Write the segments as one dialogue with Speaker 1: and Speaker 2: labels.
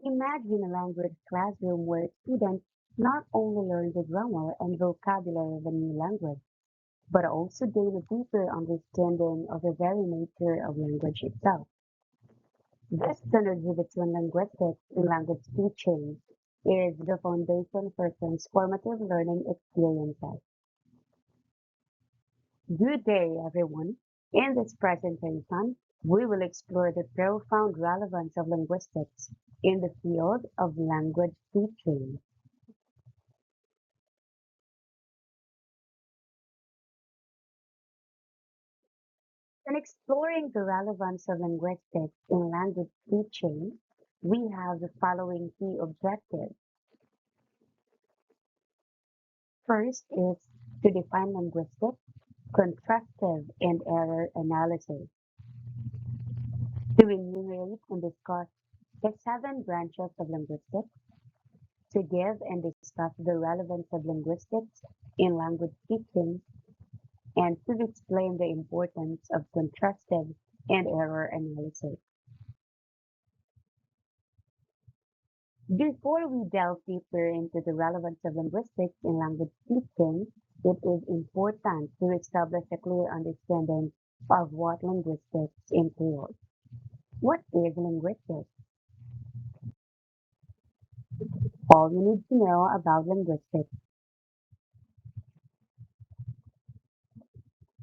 Speaker 1: Imagine a language classroom where students not only learn the grammar and vocabulary of a new language, but also gain a deeper understanding of the very nature of language itself. This synergy between linguistics and language teaching is the foundation for transformative learning experiences. Good day, everyone. In this presentation, we will explore the profound relevance of linguistics in the field of language teaching. In exploring the relevance of linguistics in language teaching, we have the following key objectives. First is to define linguistics, constructive and error analysis, to enumerate and discuss the seven branches of linguistics, to give and discuss the relevance of linguistics in language teaching, and to explain the importance of contrastive and error analysis. Before we delve deeper into the relevance of linguistics in language teaching, it is important to establish a clear understanding of what linguistics entails. What is linguistics? All you need to know about linguistics.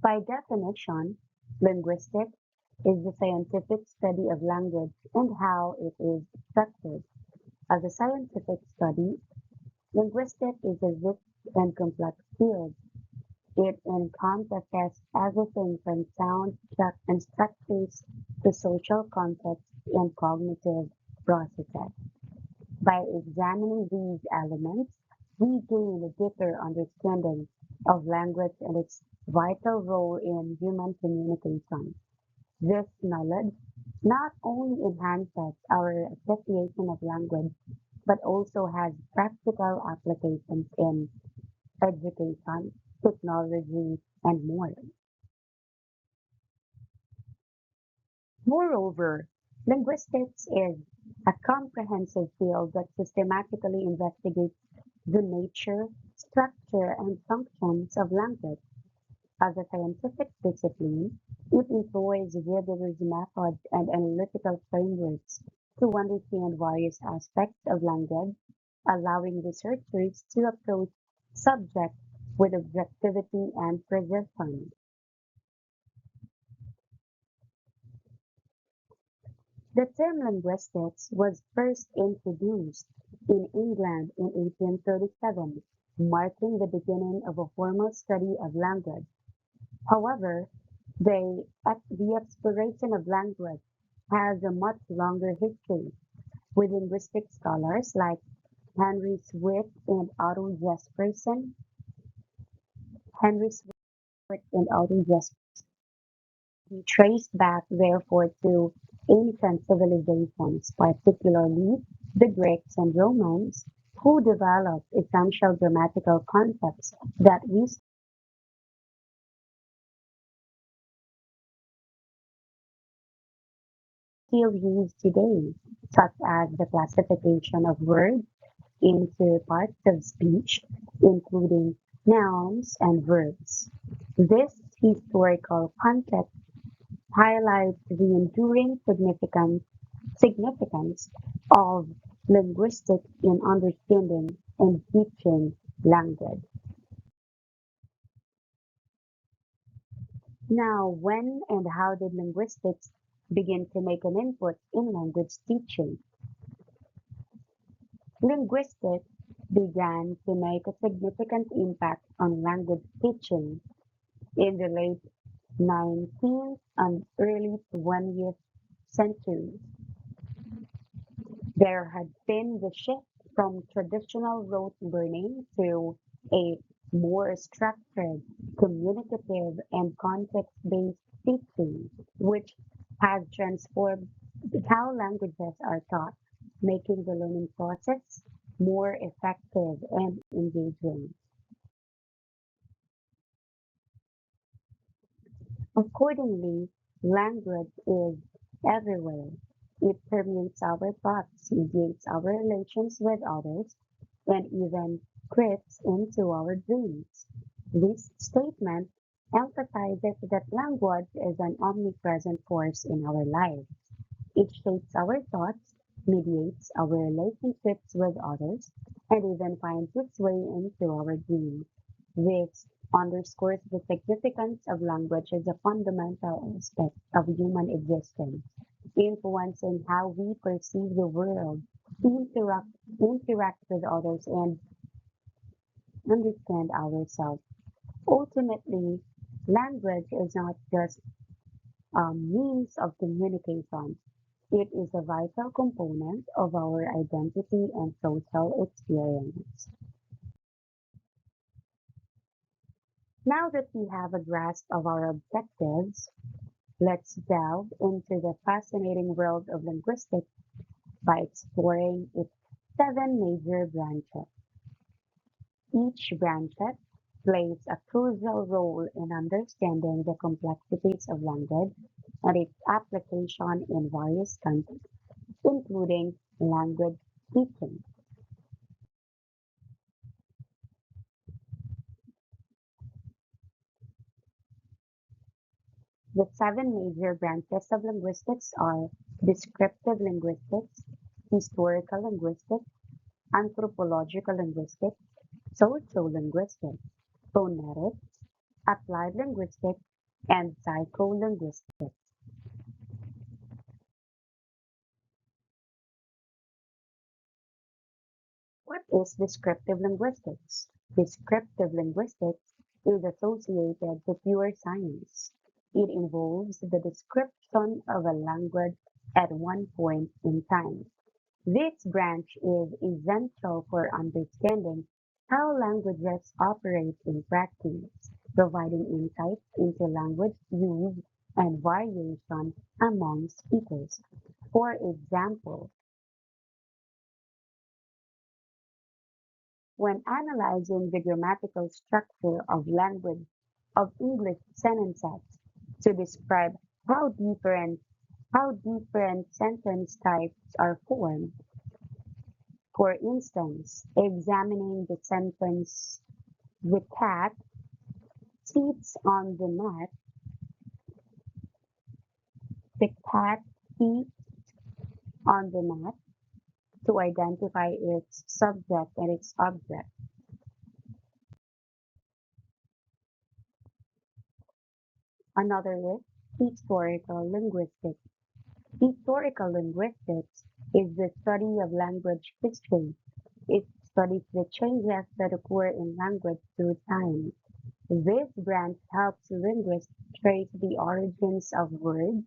Speaker 1: By definition, linguistics is the scientific study of language and how it is structured. As a scientific study, linguistics is a rich and complex field. It encompasses everything from sound and structures to social context and cognitive processes. By examining these elements, we gain a deeper understanding of language and its vital role in human communication. This knowledge not only enhances our appreciation of language, but also has practical applications in education, technology, and more. Moreover, linguistics is a comprehensive field that systematically investigates the nature, structure, and functions of language. As a scientific discipline, it employs rigorous methods and analytical frameworks to understand various aspects of language, allowing researchers to approach subjects with objectivity and precision. The term linguistics was first introduced in England in 1837, marking the beginning of a formal study of language. However, the exploration of language has a much longer history, with linguistic scholars like Henry Swift and Otto Jesperson. Henry Swift and Otto Jesperson traced back therefore to ancient civilizations, particularly the Greeks and Romans, who developed essential grammatical concepts that we still use today, such as the classification of words into parts of speech, including nouns and verbs. This historical context highlights the enduring significance of linguistics in understanding and teaching language. Now, when and how did linguistics begin to make an input in language teaching? Linguistics began to make a significant impact on language teaching in the late 19th and early 20th centuries. There had been the shift from traditional rote learning to a more structured, communicative, and context-based teaching, which has transformed how languages are taught, making the learning process more effective and engaging. Accordingly, language is everywhere. It permeates our thoughts, mediates our relations with others, and even creeps into our dreams. This statement emphasizes that language is an omnipresent force in our lives. It shapes our thoughts, mediates our relationships with others, and even finds its way into our dreams. This underscores the significance of language as a fundamental aspect of human existence, influencing how we perceive the world, interact, interact with others, and understand ourselves. Ultimately, language is not just a means of communication. It is a vital component of our identity and social experience. Now that we have a grasp of our objectives, let's delve into the fascinating world of linguistics by exploring its seven major branches. Each branch plays a crucial role in understanding the complexities of language and its application in various contexts, including language teaching. The seven major branches of linguistics are descriptive linguistics, historical linguistics, anthropological linguistics, sociolinguistics, phonetics, applied linguistics, and psycholinguistics. What is descriptive linguistics? Descriptive linguistics is associated to pure science. It involves the description of a language at one point in time. This branch is essential for understanding how languages operate in practice, providing insights into language use and variation among speakers. For example, when analyzing the grammatical structure of language of English sentences to describe how different how different sentence types are formed. For instance, examining the sentence "the cat sits on the mat", "the cat sits on the mat" to identify its subject and its object. Another is historical linguistics. Historical linguistics is the study of language history. It studies the changes that occur in language through time. This branch helps linguists trace the origins of words,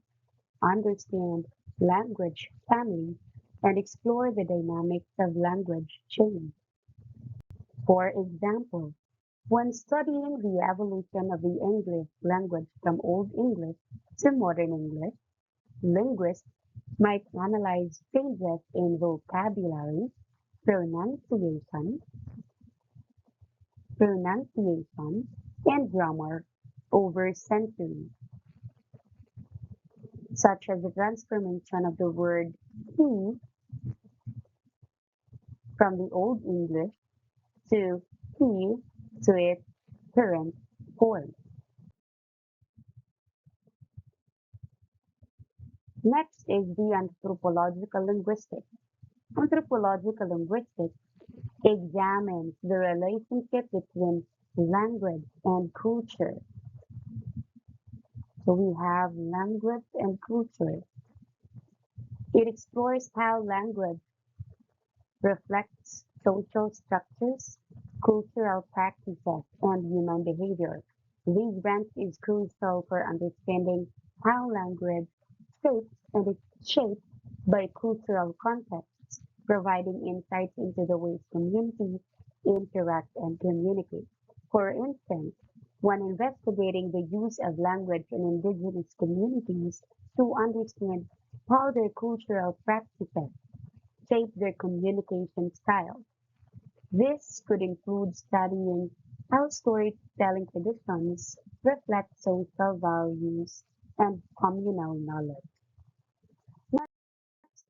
Speaker 1: understand language families, and explore the dynamics of language change. For example, when studying the evolution of the English language from Old English to Modern English, linguists might analyze changes in vocabulary, pronunciation, pronunciation, and grammar over centuries, such as the transformation of the word he from the Old English to he to its current form. Next is the anthropological linguistics. Anthropological linguistics examines the relationship between language and culture. So we have language and culture. It explores how language reflects social structures, cultural practices, and human behavior. This branch is crucial for understanding how language shapes and is shaped by cultural contexts, providing insights into the ways communities interact and communicate. For instance, when investigating the use of language in indigenous communities to understand how their cultural practices shape their communication style. This could include studying how storytelling traditions reflect social values and communal knowledge.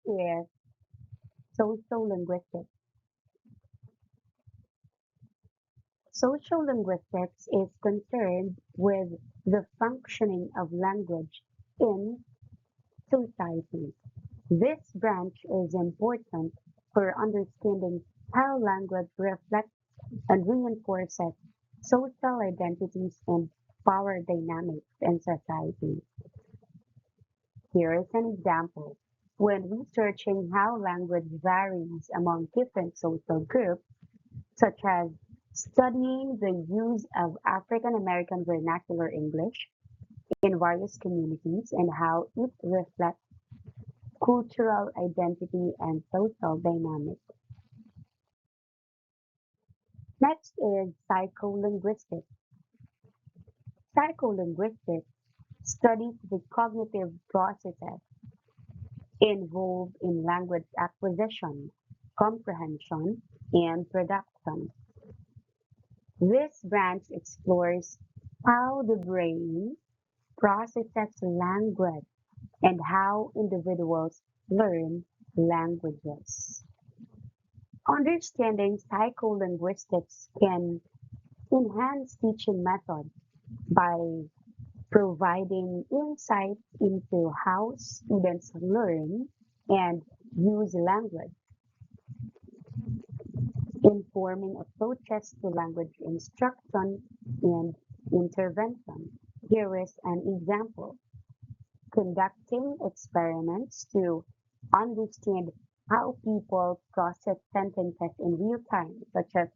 Speaker 1: is social linguistics. Social linguistics is concerned with the functioning of language in society. This branch is important for understanding how language reflects and reinforces social identities and power dynamics in society. Here is an example. When researching how language varies among different social groups, such as studying the use of African American vernacular English in various communities and how it reflects cultural identity and social dynamics. Next is psycholinguistics. Psycholinguistics studies the cognitive processes involved in language acquisition, comprehension, and production. This branch explores how the brain processes language and how individuals learn languages. Understanding psycholinguistics can enhance teaching methods by providing insight into how students learn and use language, informing approaches to language instruction and intervention. Here is an example. Conducting experiments to understand how people process sentences in real time, such as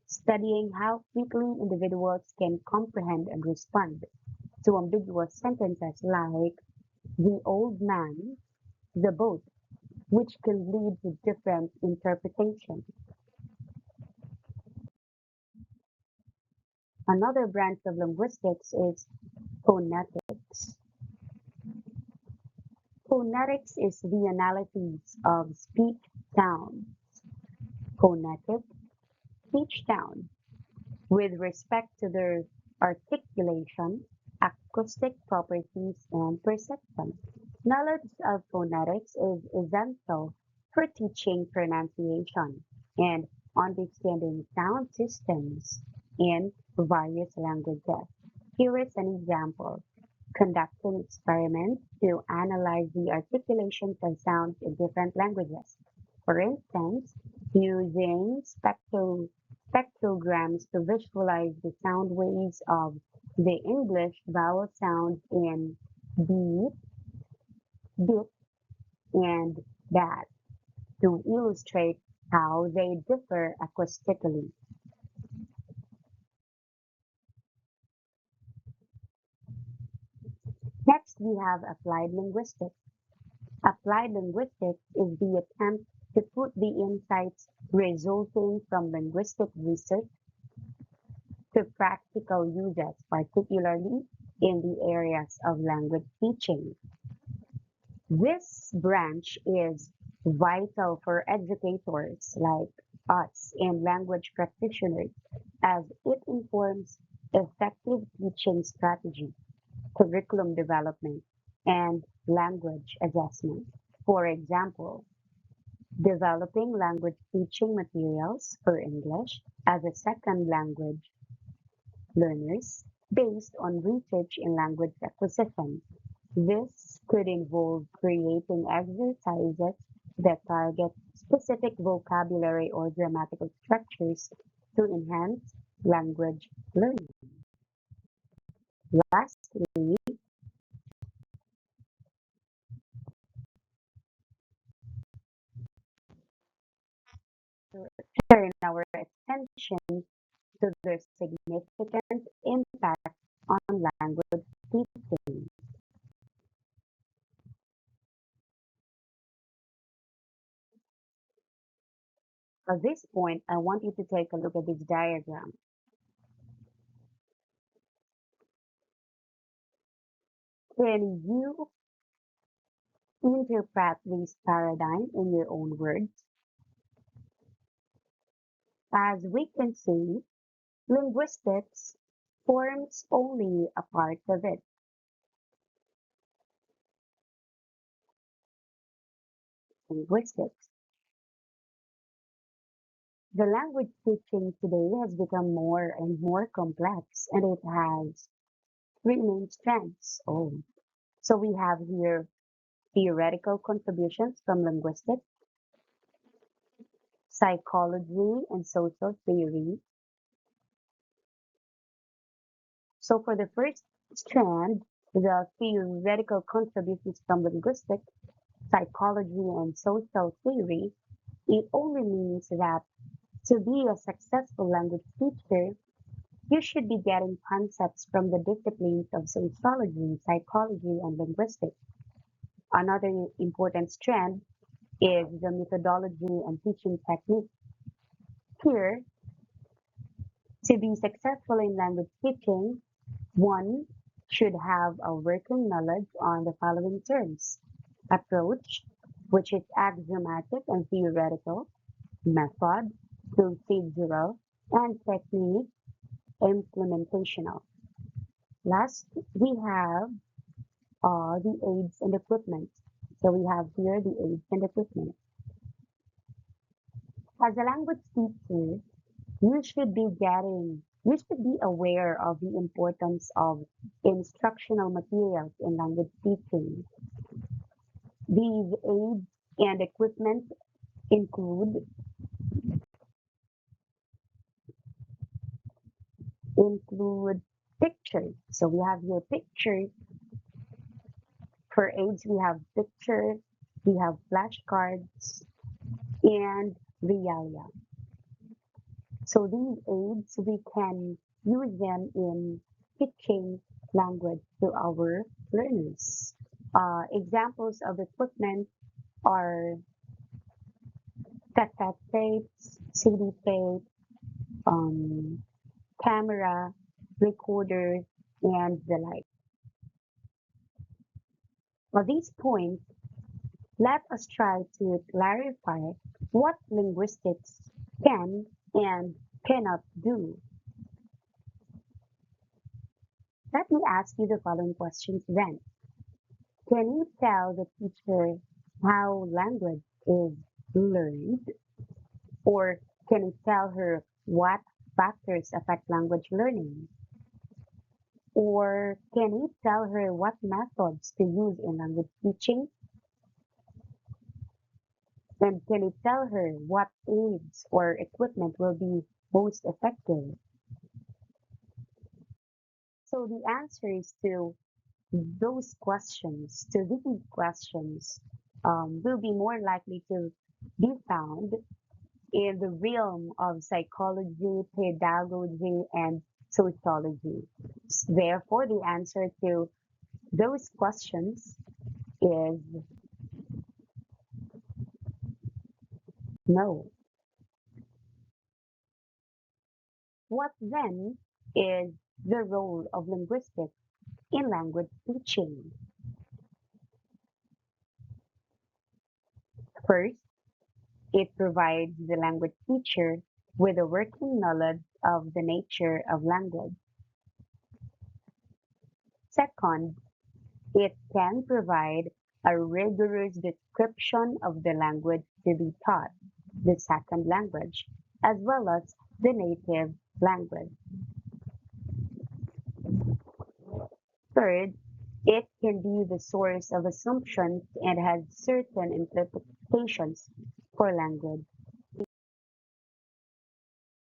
Speaker 1: studying how quickly individuals can comprehend and respond to ambiguous sentences like the old man, the boat, which can lead to different interpretations. Another branch of linguistics is phonetics. Phonetics is the analysis of speech sounds. Phonetic speech sounds with respect to their articulation, acoustic properties, and perception. Knowledge of phonetics is essential for teaching pronunciation and understanding sound systems in various languages. Here is an example. Conducting experiments to analyze the articulations of sounds in different languages. For instance, using spectrograms to visualize the sound waves of the English vowel sounds in beep, bit, and that to illustrate how they differ acoustically. Next, we have applied linguistics. Applied linguistics is the attempt to put the insights resulting from linguistic research to practical uses, particularly in the areas of language teaching. This branch is vital for educators like us and language practitioners as it informs effective teaching strategy, curriculum development, and language assessment. For example, developing language teaching materials for English as a second language learners based on research in language acquisition. This could involve creating exercises that target specific vocabulary or grammatical structures to enhance language learning. Lastly, turn our attention to their significant impact on language teaching. At this point, I want you to take a look at this diagram. Can you interpret this paradigm in your own words? As we can see, linguistics forms only a part of it. linguistics. The language teaching today has become more and more complex, and it has three main strengths. So we have here theoretical contributions from linguistics, psychology, and social theory. So for the first strand, the theoretical contributions from linguistics, psychology, and social theory, it only means that to be a successful language teacher, you should be getting concepts from the disciplines of sociology, psychology, and linguistics. Another important strand is the methodology and teaching technique. Here, to be successful in language teaching, one should have a working knowledge on the following terms: approach, which is axiomatic and theoretical; method, procedural; and technique, implementational. Last, we have the aids and equipment. So we have here the aids and equipment. As a language teacher, you should be aware of the importance of instructional materials in language teaching. These aids and equipment include include pictures. So we have here pictures. For aids, we have pictures, we have flashcards, and realia. So these aids, we can use them in teaching language to our learners. Examples of equipment are cassette tapes, CD tape, um, camera, recorders, and the like. Now, these points, let us try to clarify what linguistics can and cannot do. Let me ask you the following questions then. Can you tell the teacher how language is learned? Or can you tell her what factors affect language learning? Or can you tell her what methods to use in language teaching? And can you tell her what aids or equipment will be most effective? So the answers to these questions, will be more likely to be found in the realm of psychology, pedagogy, and sociology. Therefore, the answer to those questions is no. What then is the role of linguistics in language teaching? First, it provides the language teacher with a working knowledge of the nature of language. Second, it can provide a rigorous description of the language to be taught, the second language, as well as the native language. Third, it can be the source of assumptions and has certain implications for language.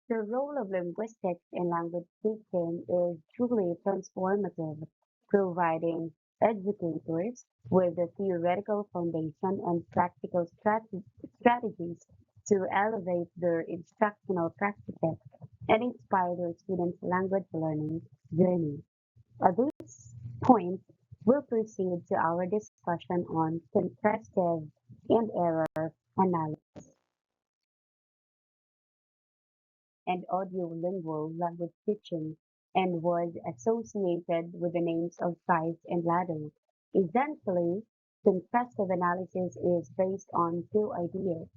Speaker 1: The role of linguistics in language teaching is truly transformative, providing educators with a theoretical foundation and practical strategies to elevate their instructional practices and inspire their students' language learning journey. At this point, we'll proceed to our discussion on contrastive and error analysis and audiolingual language teaching, and was associated with the names of size and ladder. Essentially, contrastive analysis is based on two ideas.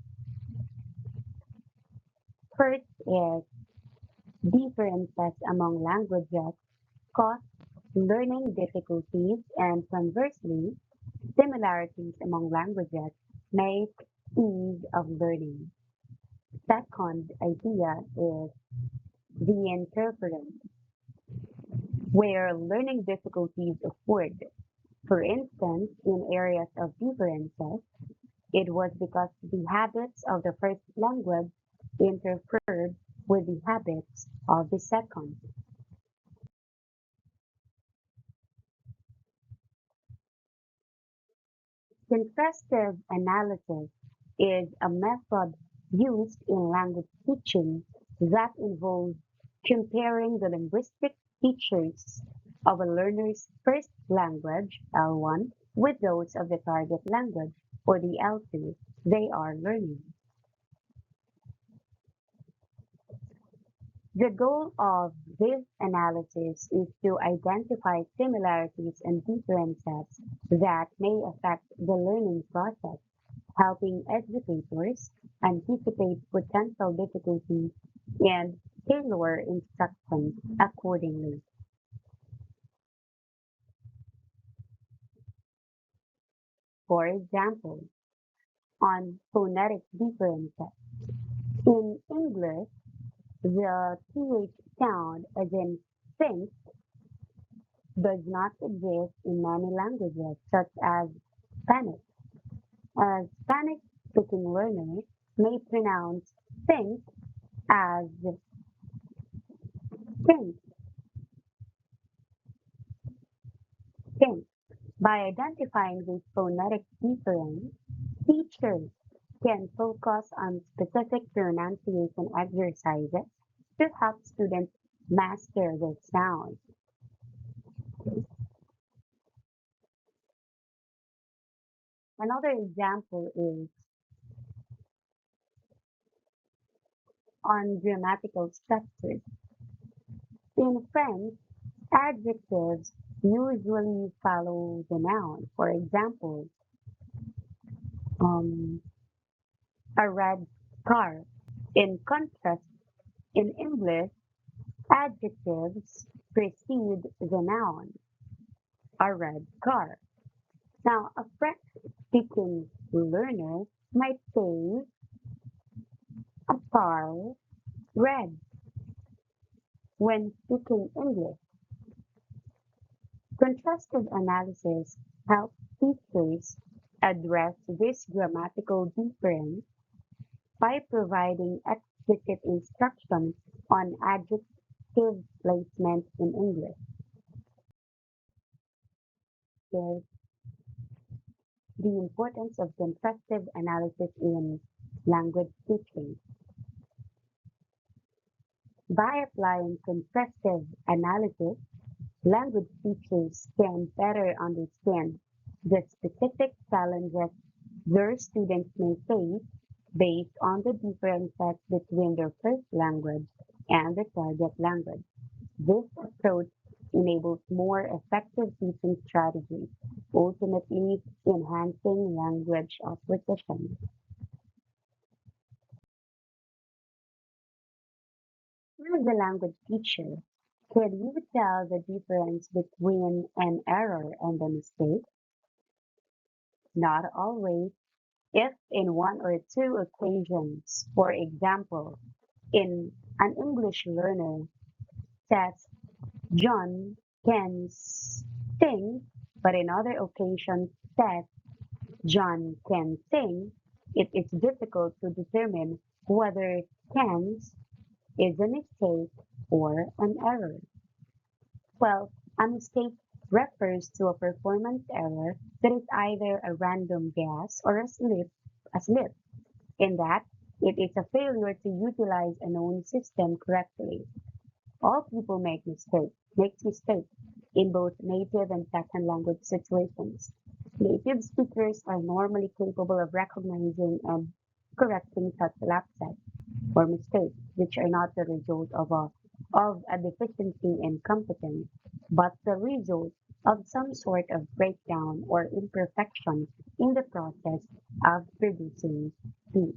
Speaker 1: First is differences among languages cause learning difficulties, and conversely, Similarities among languages make ease of learning. Second idea is the interference, where learning difficulties occurred. For instance, in areas of differences, it was because the habits of the first language interfered with the habits of the second. Contrastive analysis is a method used in language teaching that involves comparing the linguistic features of a learner's first language, L1, with those of the target language, or the L2, they are learning. The goal of this analysis is to identify similarities and differences that may affect the learning process, helping educators anticipate potential difficulties and tailor instruction accordingly. For example, on phonetic differences. In English, the TH sound, as in think, does not exist in many languages, such as Spanish. A Spanish-speaking learner may pronounce think as think, think. By identifying this phonetic difference, teachers can focus on specific pronunciation exercises to help students master the sound. Another example is on grammatical structures. In French, adjectives usually follow the noun. For example, um, a red car. In contrast, in English, adjectives precede the noun, a red car. Now, a French-speaking learner might say a car red when speaking English. Contrastive analysis helps teachers address this grammatical difference by providing explicit instructions on adjective placement in English. There's the importance of contrastive analysis in language teaching. By applying contrastive analysis, language teachers can better understand the specific challenges their students may face based on the differences between their first language and the target language. This approach enables more effective teaching strategies, ultimately enhancing language acquisition. As a language teacher, could you tell the difference between an error and a mistake? Not always. If in one or two occasions, for example, in an English learner says John can sing, but in other occasions says John can sing, it is difficult to determine whether "cans" is a mistake or an error. Well, a mistake refers to a performance error that is either a random guess or a slip, in that it is a failure to utilize a known system correctly. All people makes mistakes in both native and second language situations. Native speakers are normally capable of recognizing and correcting such lapses or mistakes, which are not the result of a deficiency in competence, but the result of some sort of breakdown or imperfection in the process of producing speech.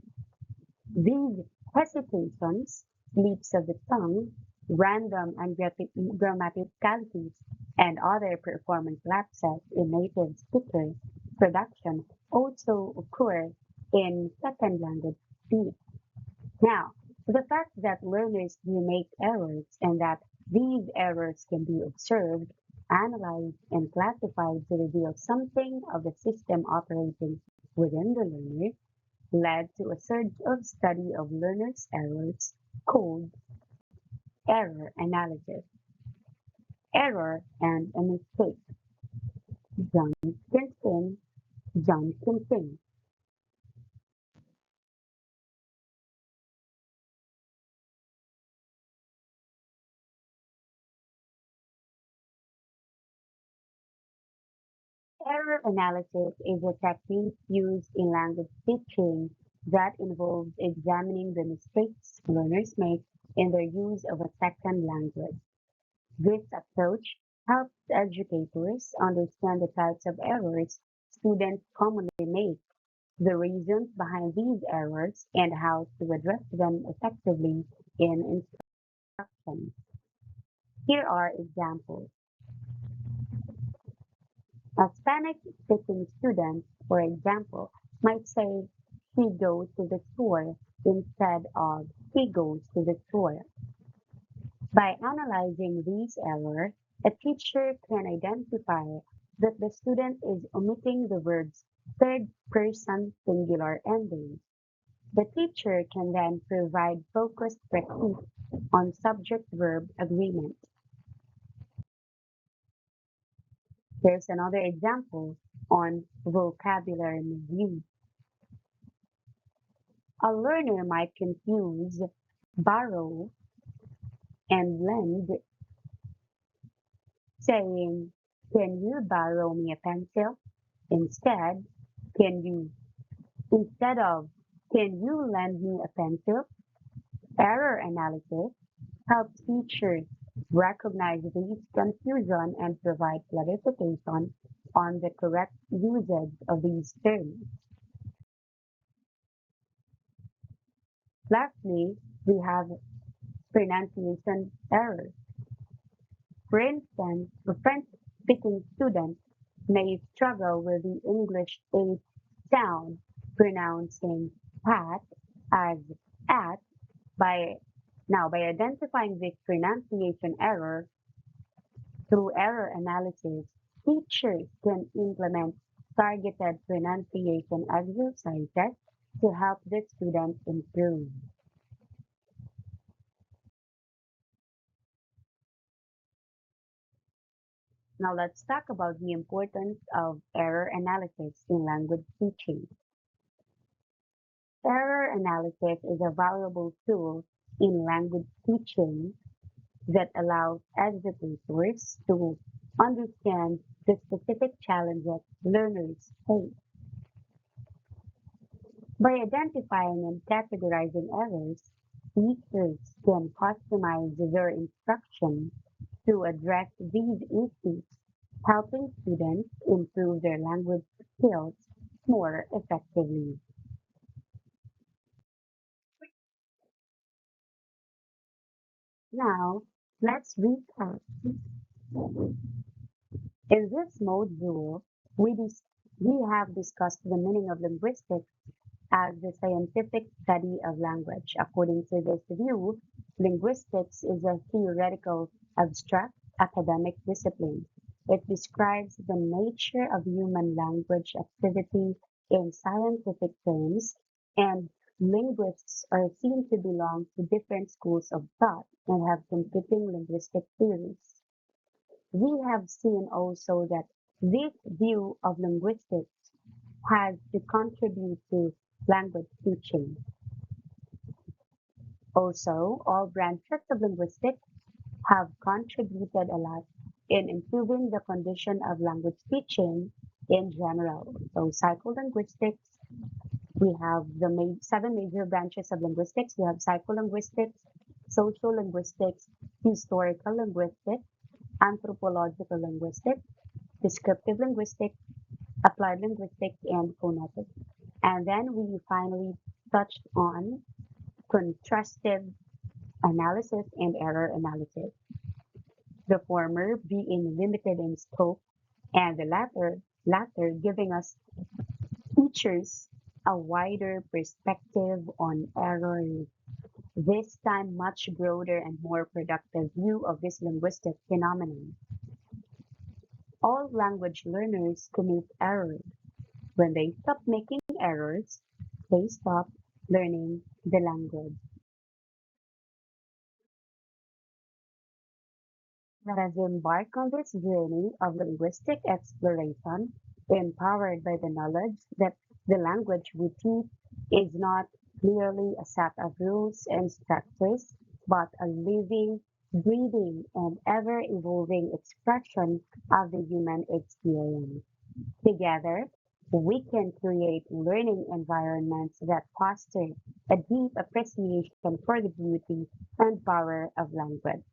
Speaker 1: These hesitations, slips of the tongue, random grammaticalities, and other performance lapses in native speakers production also occur in second language speech. Now, the fact that learners do make errors and that these errors can be observed, analyzed, and classified to reveal something of the system operating within the learner led to a surge of study of learners' errors called error analysis, error and a mistake. Johnston, Johnston. Error analysis is a technique used in language teaching that involves examining the mistakes learners make in their use of a second language. This approach helps educators understand the types of errors students commonly make, the reasons behind these errors, and how to address them effectively in instruction. Here are examples. A Spanish-speaking student, for example, might say she goes to the store instead of he goes to the store. By analyzing these errors, a teacher can identify that the student is omitting the verb's third person singular ending. The teacher can then provide focused practice on subject-verb agreement. Here's another example on vocabulary review. A learner might confuse borrow and lend, saying, can you borrow me a pencil? Instead, can you, instead of, can you lend me a pencil? Error analysis helps teachers recognize these confusion and provide clarification on the correct usage of these terms. Lastly, we have pronunciation errors. For instance, a French-speaking student may struggle with the English H sound, pronouncing "pat" as "at". By by identifying this pronunciation error through error analysis, teachers can implement targeted pronunciation exercises to help the students improve. Now let's talk about the importance of error analysis in language teaching. Error analysis is a valuable tool in language teaching that allows educators to understand the specific challenges learners face. By identifying and categorizing errors, teachers can customize their instruction to address these issues, helping students improve their language skills more effectively. Now, let's recap. In this module, we have discussed the meaning of linguistics as the scientific study of language. According to this view, linguistics is a theoretical, abstract academic discipline. It describes the nature of human language activity in scientific terms, and linguists are seen to belong to different schools of thought and have competing linguistic theories. We have seen also that this view of linguistics has to contribute to language teaching. Also, all branches of linguistics have contributed a lot in improving the condition of language teaching in general. So, psycholinguistics, we have the seven major branches of linguistics. We have psycholinguistics, social linguistics, historical linguistics, anthropological linguistics, descriptive linguistics, applied linguistics, and phonetics. And then we finally touched on contrastive analysis and error analysis, the former being limited in scope and the latter latter giving us teachers a wider perspective on error, this time much broader and more productive view of this linguistic phenomenon. All language learners commit error. When they stop making errors, they stop learning the language. Let us embark on this journey of linguistic exploration, empowered by the knowledge that the language we teach is not merely a set of rules and structures, but a living, breathing, and ever evolving expression of the human experience. Together, we can create learning environments that foster a deep appreciation for the beauty and power of language.